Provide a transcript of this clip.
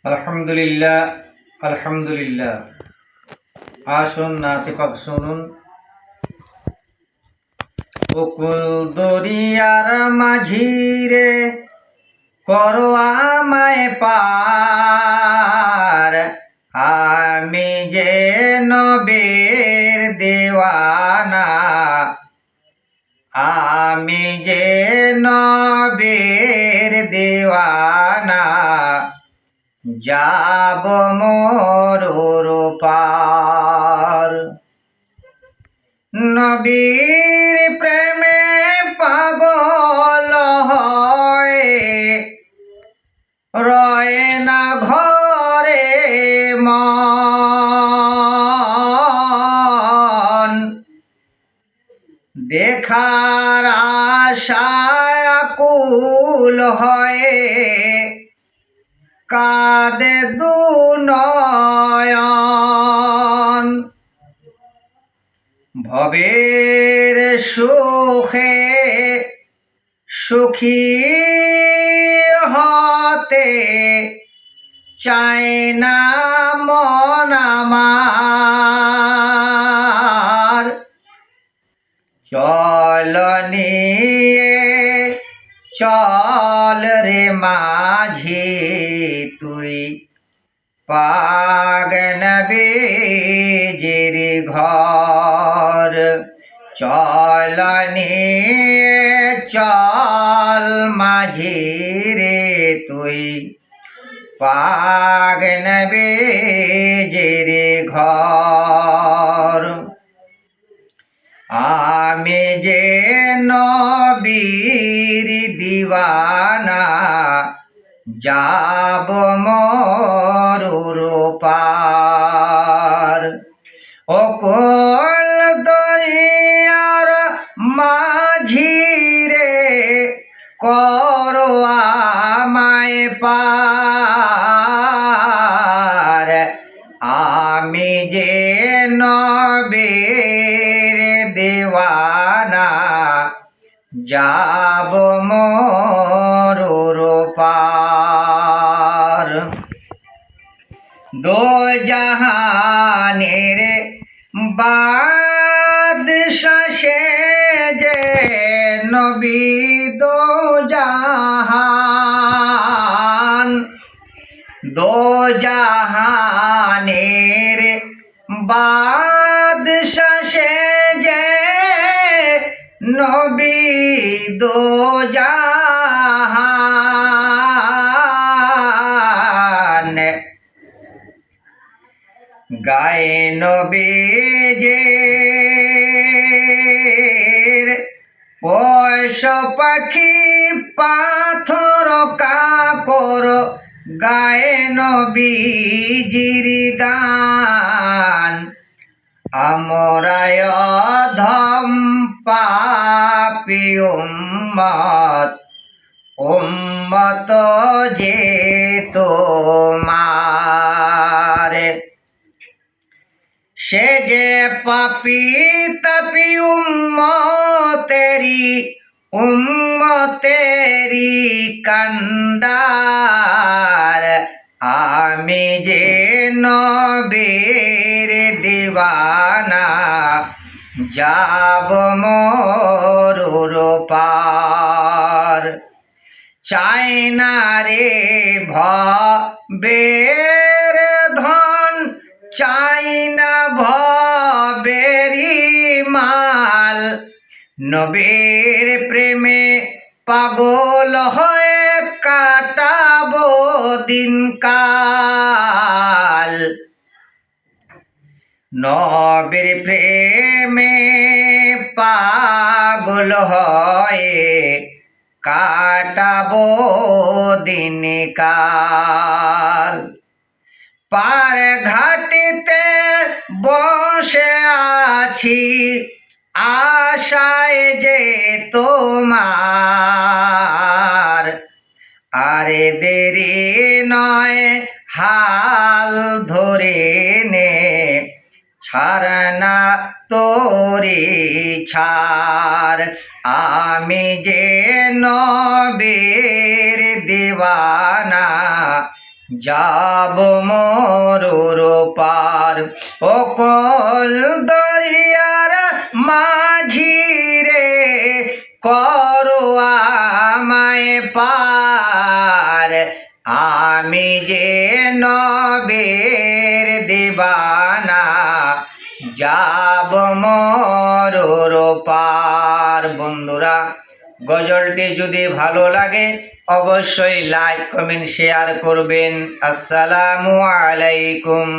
আলহামদুলিল্লাহ আলহামদুলিল্লাহ। আসুন নাতে পাক শুনুন। বকুল দরিয়ার মাঝিরে করো আমায় পার, আমি যে নবীর দেওয়ানা, আমি যে নবীর দেওয়ানা, যাব মরুর পার। নবীর প্রেমে পাগল হয়, রয় না ঘরে মন, দেখার আশায় আকুল হয়ে কাঁদে দু নয়ন। ভবের সুখে সুখী হতে চায় না মন আমার, চল নিয়ে চল রে মাঝি তুই পাগ নবীজির ঘর। চল নিয়ে চল মাঝি রে তুই পাগ নবীজির ঘর। আমি যে নবীর দিওয়ানা, যাব মরুর পার। অকল দরিয়ার মাঝিরে করো আমায় পার, আমি যে নবীর দেওয়ানা, যাব মরুর পার। দো জাহানের বাদশা সে যে নবী দো জাহান, দো জাহানের বাদশা সে যে নবী দো জাহান। গায়ে নবীজির পয়স পাখি পাথর কাকর, গায়ে নবীজির গান। আমরায় অধম পাপী উম্মত, উম্মত যে তোমার। সে যে পাপী তাপী উম্মতেরি কান্ডার, আমি যে নবীর দিওয়ানা, যাব মরুর পার। চাই না রে ভবের ধন, চাই না ভবেরি মাল, নবীর প্রেমে পাগল হয়ে কাটাবো দিনকাল। নবীর প্রেমে পাগল হয়ে কাটাবো দিনকাল। পার ঘাটিতে বসে আছি আশায় যে তোমার, আরে দেরি নয় হাল ধরে নে, ছাড় না তোরি ছাড়। আমি যে নবীর দিওয়ানা, যাব মরুর পার, অকল দরিয়ার মাঝি রে, করো আমায় পার। আমি যে নবীর দিবানা, যাব মরুর পার। বন্ধুরা, গজলটি যদি ভালো লাগে অবশ্যই লাইক কমেন্ট শেয়ার করবেন। আসসালামু আলাইকুম।